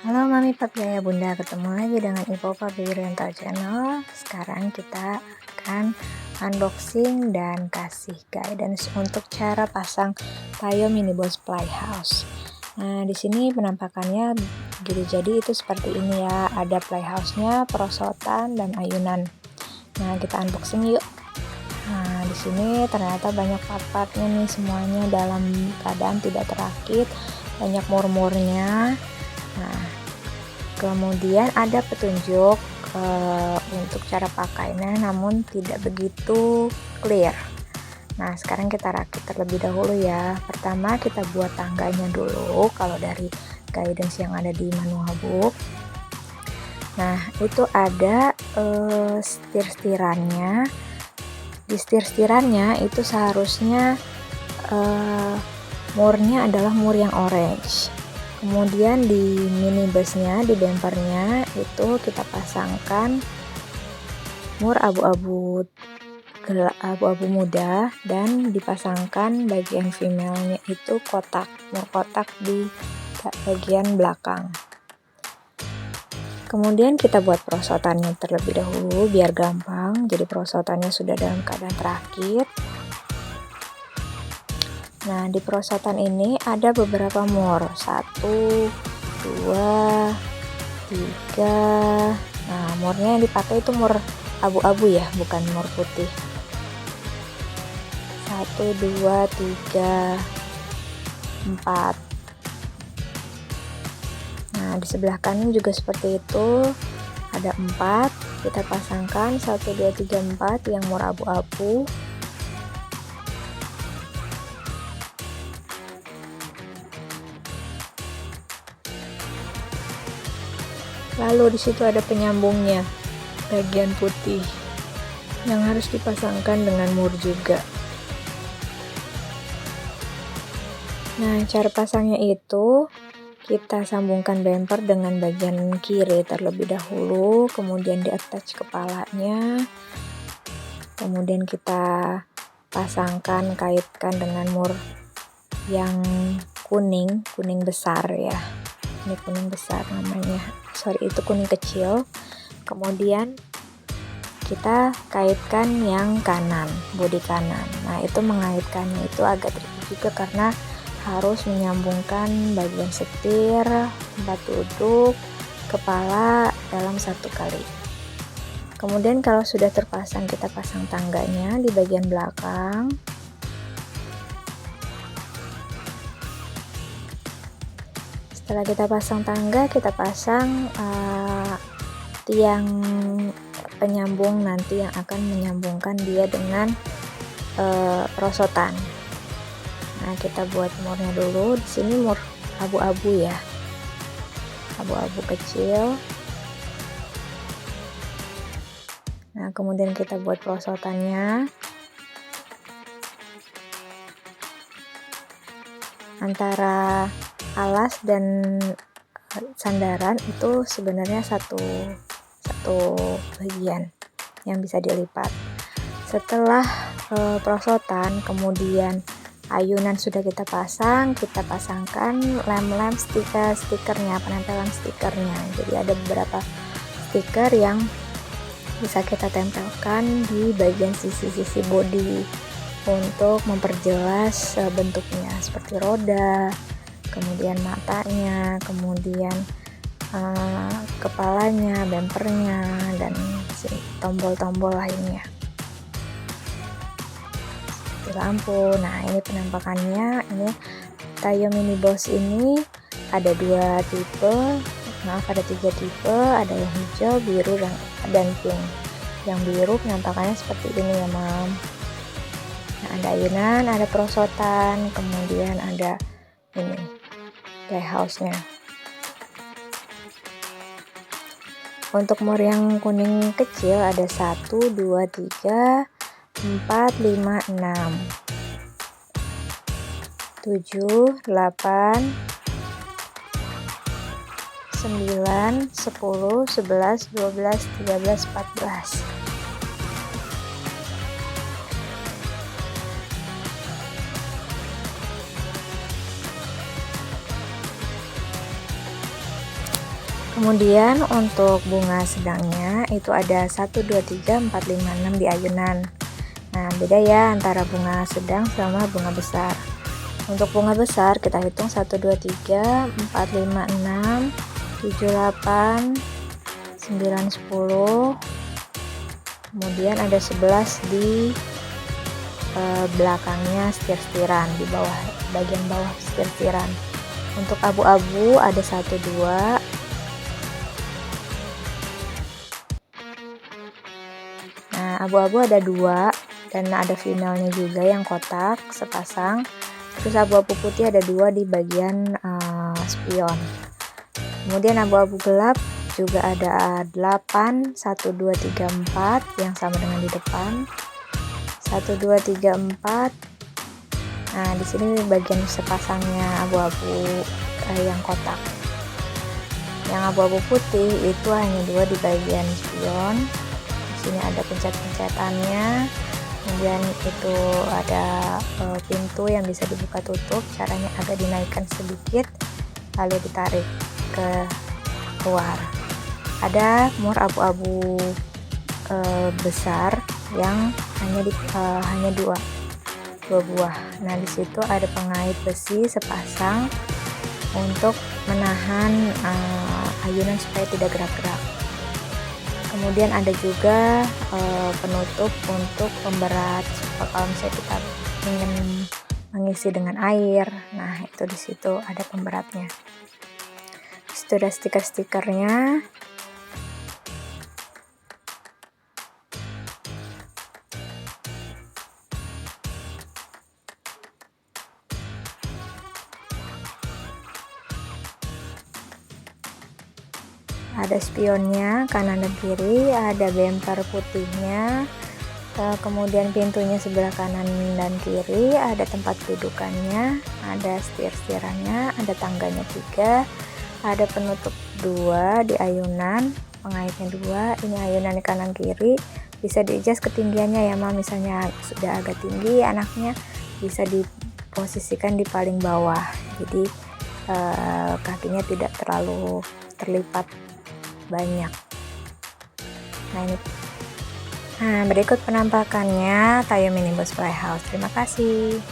Halo Mami Papi Ayah Bunda, ketemu lagi dengan Ibu Papi Rental Channel. Sekarang kita akan unboxing dan kasih guidance untuk cara pasang Tayo Mini Boss Playhouse. Nah, di sini penampakannya gitu, jadi itu seperti ini ya. Ada playhouse-nya, perosotan dan ayunan. Nah, kita unboxing yuk. Nah, di sini ternyata banyak part-partnya nih, semuanya dalam keadaan tidak terakit, banyak murmurnya. Nah, kemudian ada petunjuk untuk cara pakainya, namun tidak begitu clear. Nah, sekarang kita rakit terlebih dahulu ya. Pertama kita buat tangganya dulu kalau dari guidance yang ada di manual book. Nah, itu ada stir-stirannya. Di stir-stirannya itu seharusnya murnya adalah mur yang orange. Kemudian di mini busnya, di bempernya itu kita pasangkan mur abu-abu muda, dan dipasangkan bagian female-nya itu mur kotak di bagian belakang. Kemudian kita buat perosotannya terlebih dahulu biar gampang. Jadi perosotannya sudah dalam keadaan terakit. Nah, di perosotan ini ada beberapa mur, 1, 2, 3. Nah, murnya yang dipakai itu mur abu-abu ya, bukan mur putih. 1, 2, 3, 4. Nah, di sebelah kanan juga seperti itu, ada 4. Kita pasangkan 1, 2, 3, 4 yang mur abu-abu. Lalu di situ ada penyambungnya, bagian putih yang harus dipasangkan dengan mur juga. Nah, cara pasangnya itu kita sambungkan bumper dengan bagian kiri terlebih dahulu, kemudian di attach kepalanya, kemudian kita pasangkan, kaitkan dengan mur yang kuning besar ya. Ini kuning besar namanya, itu kuning kecil. Kemudian kita kaitkan yang kanan, bodi kanan. Nah, itu mengaitkannya itu agak tricky juga karena harus menyambungkan bagian setir, tempat duduk, kepala dalam satu kali. Kemudian kalau sudah terpasang, kita pasang tangganya di bagian belakang. Setelah kita pasang tangga, kita pasang tiang penyambung nanti yang akan menyambungkan dia dengan perosotan. Nah, kita buat murnya dulu. Di sini mur abu-abu ya, abu-abu kecil. Nah, kemudian kita buat perosotannya. Antara alas dan sandaran itu sebenarnya satu bagian yang bisa dilipat. Setelah perosotan, kemudian ayunan sudah kita pasang, kita pasangkan lem-lem stikernya, penempelan stikernya. Jadi ada beberapa stiker yang bisa kita tempelkan di bagian sisi-sisi bodi untuk memperjelas bentuknya, seperti roda, kemudian matanya, kemudian kepalanya, bempernya, dan tombol-tombol lainnya, seperti lampu. Nah, ini penampakannya. Ini Tayo Mini Boss ini ada 2 tipe, ada 3 tipe, ada yang hijau, biru, dan pink. Yang biru penampakannya seperti ini ya, Mam. Nah, ada ayunan, ada perosotan, kemudian ada ini playhouse-nya. Untuk mur yang kuning kecil ada 1, 2, 3, 4, 5, 6, 7, 8, 9, 10, 11, 12, 13, 14. Kemudian untuk bunga sedangnya itu ada 1, 2, 3, 4, 5, 6 di ayunan. Nah, beda ya antara bunga sedang sama bunga besar. Untuk bunga besar kita hitung 1, 2, 3, 4, 5, 6, 7, 8, 9, 10. Kemudian ada 11 di belakangnya setir-setiran, di bawah, bagian bawah setir-setiran. Untuk abu-abu ada 1, 2. Nah, abu-abu ada 2 dan ada finalnya juga yang kotak sepasang. Terus abu-abu putih ada 2 di bagian spion. Kemudian abu-abu gelap juga ada 8, 1, 2, 3, 4 yang sama dengan di depan. 1, 2, 3, 4. Nah, di sini bagian sepasangnya abu-abu yang kotak. Yang abu-abu putih itu hanya 2 di bagian spion. Di sini ada pencet-pencetannya. Kemudian itu ada pintu yang bisa dibuka tutup. Caranya agak dinaikkan sedikit lalu ditarik ke luar. Ada mur abu-abu besar yang hanya dua buah. Nah, di situ ada pengait besi sepasang untuk menahan ayunan supaya tidak gerak-gerak. Kemudian ada juga penutup untuk pemberat kalau misalnya kita ingin mengisi dengan air. Nah, itu di situ ada pemberatnya. Di situ ada stiker-stikernya. Ada spionnya kanan dan kiri, ada bumper putihnya, kemudian pintunya sebelah kanan dan kiri, ada tempat dudukannya, ada setir-setirannya, ada tangganya 3, ada penutup 2 di ayunan, pengaitnya 2. Ini ayunan di kanan kiri, bisa di-adjust ketinggiannya ya, misalnya sudah agak tinggi anaknya bisa diposisikan di paling bawah, jadi kakinya tidak terlalu terlipat banyak. Nah, berikut penampakannya Tayo Mini Boss Playhouse. Terima kasih.